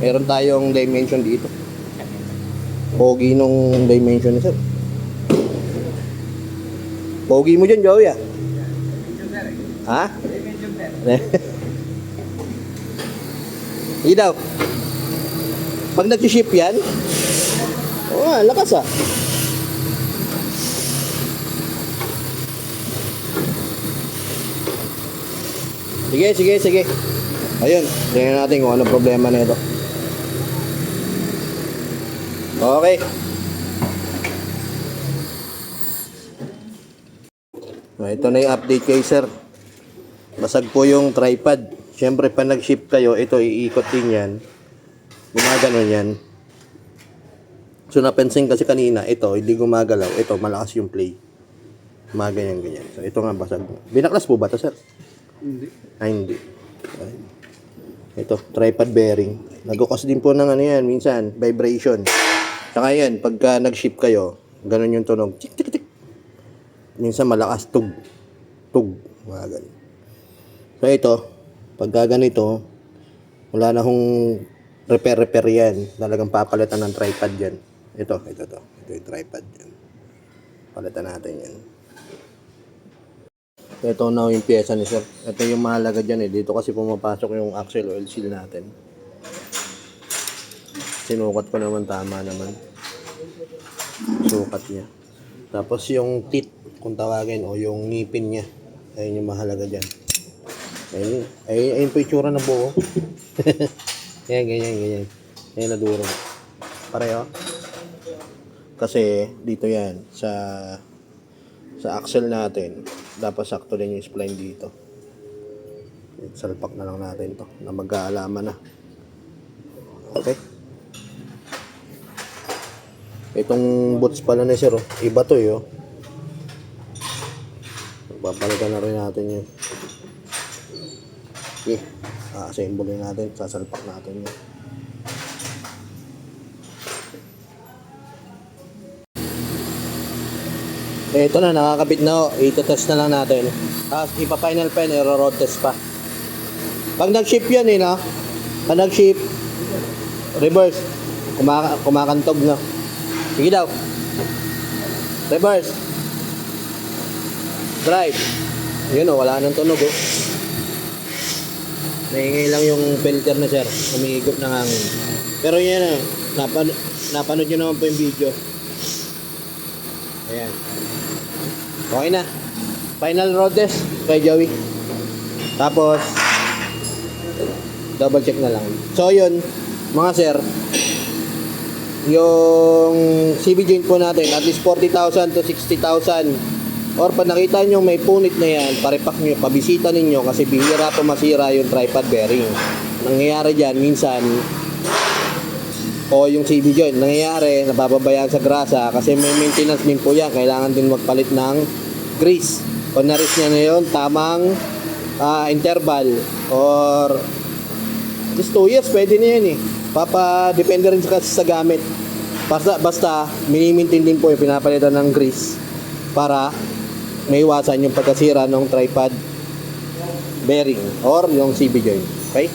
Meron tayong dimension dito. Pogi nung dimension ni sir. Pogi mo dyan, Joey ah. Ha? Hindi daw. Pag nag-ship yan, lakas ah. Sige. Ayun, tingnan natin kung ano problema na ito. Okay. Ito na yung update kay sir. Basag po yung tripod. Siyempre, pag nag-ship kayo, ito iikot din yan. Gumaganon yan. So, napansin kasi kanina, ito, hindi gumagalaw. Ito, malakas yung play. Ganyan. So, ito nga basag. Binaklas po ba ito, sir? Hindi. Hindi. Ito, tripod bearing. Nag-cause din po ng ano yan, minsan, vibration. Saka yan, pagka nag-ship kayo, ganun yung tunog. Tik, tik, tik. Minsan malakas, tug. Mga ganun. So, ito, pagka ganito, wala na hong repair yan. Talagang papalitan ng tripod yan. Ito yung tripod yan. Palitan natin yan. Ito na yung pyesa ni sir. Ito yung mahalaga dyan eh. Dito kasi pumapasok yung axle oil seal natin. Sinukat ko naman, tama naman. Sukat niya. Tapos yung teeth, kung tawagin, o yung ngipin niya. Ayun yung mahalaga dyan. Ayun po yung tsura ng buo. Ganyan. Ayun na duro. Pareho. Kasi dito yan sa axle natin, dapat sakto din yung spline dito. Salpak na lang natin to na mag-aalaman na. Okay. Itong boots pala ni sir, iba to eh. Papalitan na rin natin yun. Okay. Assemble natin, sasalpak natin yun. Ito na, nakakabit na. Ito-test na lang natin. Tapos ipa-final pen, road test pa. Pag nag-ship yan no? Pag nag-ship, reverse. Kumakantog na. Sige daw. Reverse. Drive. Yun wala nang tunog Naingay lang yung filter na sir. Umiigop ng hangin. Pero yan napanood nyo naman po yung video. Ayan. Okay na. Final road test kay Joey. Tapos double check na lang. So yun, mga sir, yung CB joint po natin at least 40,000 to 60,000. Or pag nakita nyo may punit na yan, paripak nyo, pabisita ninyo kasi bihira to masira yung tripod bearing. Nangyayari dyan minsan, o yung CB joint, nangyayari, nabababayaan sa grasa kasi may maintenance din po yan. Kailangan din magpalit ng grease. Pag na-reach niya na yun, tamang interval or just 2 years, pwede na yan depende rin sa gamit. Basta mini-maintain din po yung pinapalitan ng grease para may iwasan yung pagkasira ng tripod bearing or yung CB joint. Okay?